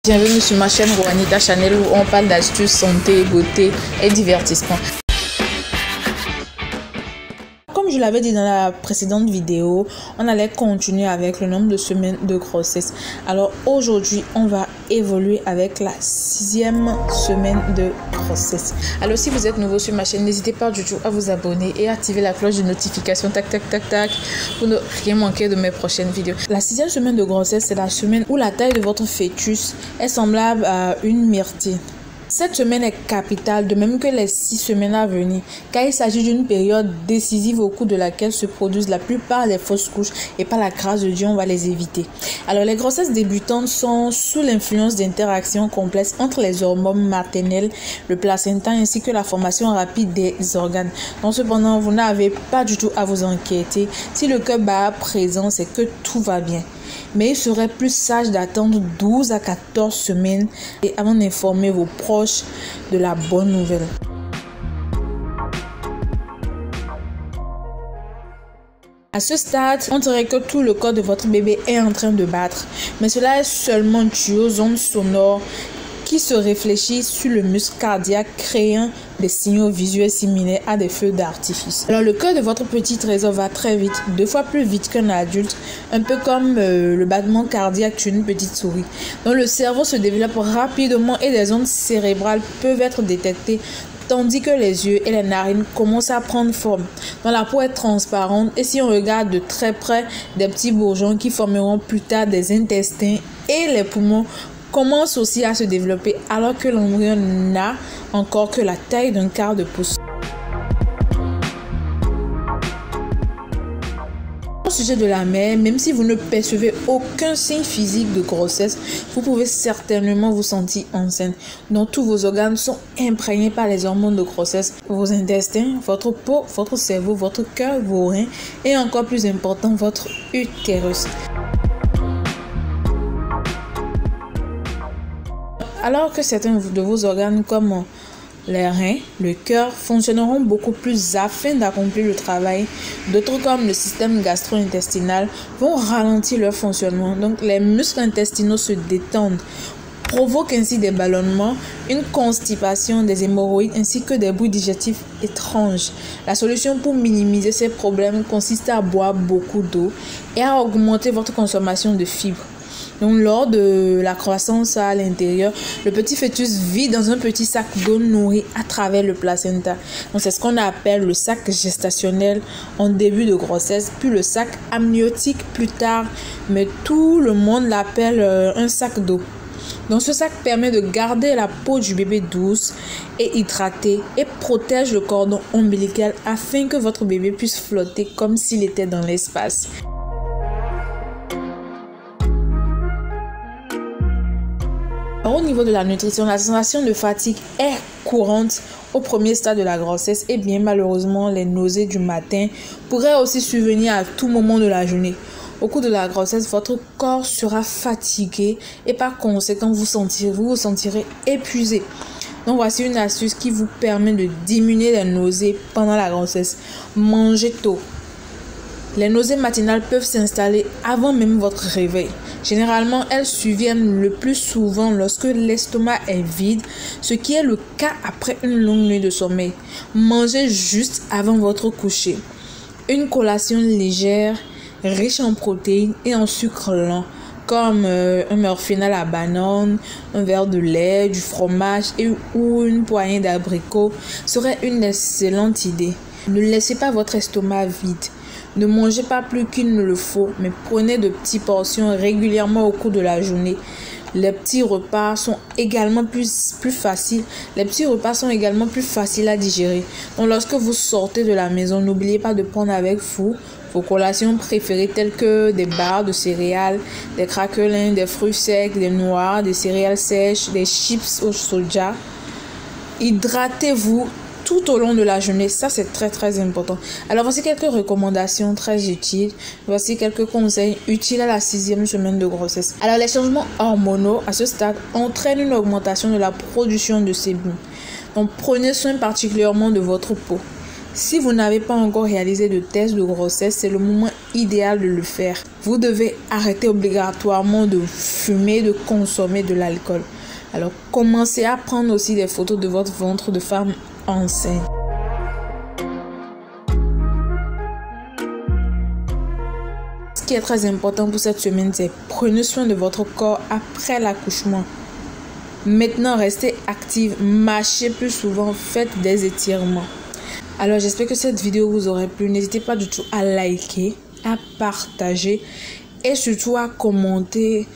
Bienvenue sur ma chaîne Juanita Channel où on parle d'astuces, santé, beauté et divertissement. Comme je l'avais dit dans la précédente vidéo, on allait continuer avec le nombre de semaines de grossesse. Alors aujourd'hui, on va évoluer avec la 6e semaine de grossesse. Alors si vous êtes nouveau sur ma chaîne, n'hésitez pas du tout à vous abonner et activer la cloche de notification tac tac tac tac pour ne rien manquer de mes prochaines vidéos. La 6e semaine de grossesse, c'est la semaine où la taille de votre fœtus est semblable à une myrtille. Cette semaine est capitale, de même que les 6 semaines à venir, car il s'agit d'une période décisive au cours de laquelle se produisent la plupart des fausses couches et par la grâce de Dieu, on va les éviter. Alors, les grossesses débutantes sont sous l'influence d'interactions complexes entre les hormones maternelles, le placenta ainsi que la formation rapide des organes. Donc, cependant, vous n'avez pas du tout à vous inquiéter. Si le cœur bat présent, c'est que tout va bien. Mais il serait plus sage d'attendre 12 à 14 semaines et avant d'informer vos proches de la bonne nouvelle. À ce stade, on dirait que tout le corps de votre bébé est en train de battre, mais cela est seulement dû aux ondes sonores qui se réfléchissent sur le muscle cardiaque, créant des signaux visuels similaires à des feux d'artifice. Alors le cœur de votre petit trésor va très vite, 2 fois plus vite qu'un adulte, un peu comme le battement cardiaque d'une petite souris. Donc le cerveau se développe rapidement et des ondes cérébrales peuvent être détectées, tandis que les yeux et les narines commencent à prendre forme. Donc la peau est transparente et si on regarde de très près, des petits bourgeons qui formeront plus tard des intestins et les poumons commence aussi à se développer alors que l'embryon n'a encore que la taille d'un quart de pouce. Au sujet de la mère, même si vous ne percevez aucun signe physique de grossesse, vous pouvez certainement vous sentir enceinte. Donc tous vos organes sont imprégnés par les hormones de grossesse, vos intestins, votre peau, votre cerveau, votre cœur, vos reins et encore plus important, votre utérus. Alors que certains de vos organes comme les reins, le cœur fonctionneront beaucoup plus afin d'accomplir le travail, d'autres comme le système gastro-intestinal vont ralentir leur fonctionnement. Donc les muscles intestinaux se détendent, provoquent ainsi des ballonnements, une constipation, des hémorroïdes ainsi que des bruits digestifs étranges. La solution pour minimiser ces problèmes consiste à boire beaucoup d'eau et à augmenter votre consommation de fibres. Donc, lors de la croissance à l'intérieur, le petit fœtus vit dans un petit sac d'eau nourrie à travers le placenta. Donc, c'est ce qu'on appelle le sac gestationnel en début de grossesse, puis le sac amniotique plus tard, mais tout le monde l'appelle un sac d'eau. Donc, ce sac permet de garder la peau du bébé douce et hydratée et protège le cordon ombilical afin que votre bébé puisse flotter comme s'il était dans l'espace. Au niveau de la nutrition, la sensation de fatigue est courante au premier stade de la grossesse et bien malheureusement les nausées du matin pourraient aussi survenir à tout moment de la journée. Au cours de la grossesse, votre corps sera fatigué et par conséquent vous vous sentirez épuisé. Donc voici une astuce qui vous permet de diminuer les nausées pendant la grossesse. Mangez tôt. Les nausées matinales peuvent s'installer avant même votre réveil. Généralement, elles surviennent le plus souvent lorsque l'estomac est vide, ce qui est le cas après une longue nuit de sommeil. Mangez juste avant votre coucher. Une collation légère, riche en protéines et en sucre lent, comme un muffin à la banane, un verre de lait, du fromage ou une poignée d'abricots, serait une excellente idée. Ne laissez pas votre estomac vide. Ne mangez pas plus qu'il ne le faut, mais prenez de petites portions régulièrement au cours de la journée. Les petits repas sont également plus faciles. Les petits repas sont également plus faciles à digérer. Donc lorsque vous sortez de la maison, n'oubliez pas de prendre avec vous vos collations préférées telles que des barres de céréales, des craquelins, des fruits secs, des noix, des céréales sèches, des chips au soja. Hydratez-vous tout au long de la journée, ça c'est très important. Alors voici quelques recommandations très utiles, voici quelques conseils utiles à la 6e semaine de grossesse. Alors les changements hormonaux à ce stade entraînent une augmentation de la production de sébum. Donc prenez soin particulièrement de votre peau. Si vous n'avez pas encore réalisé de test de grossesse, c'est le moment idéal de le faire. Vous devez arrêter obligatoirement de fumer, de consommer de l'alcool. Alors, commencez à prendre aussi des photos de votre ventre de femme enceinte. Ce qui est très important pour cette semaine, c'est prenez soin de votre corps après l'accouchement. Maintenant, restez active, marchez plus souvent, faites des étirements. Alors, j'espère que cette vidéo vous aura plu. N'hésitez pas du tout à liker, à partager et surtout à commenter.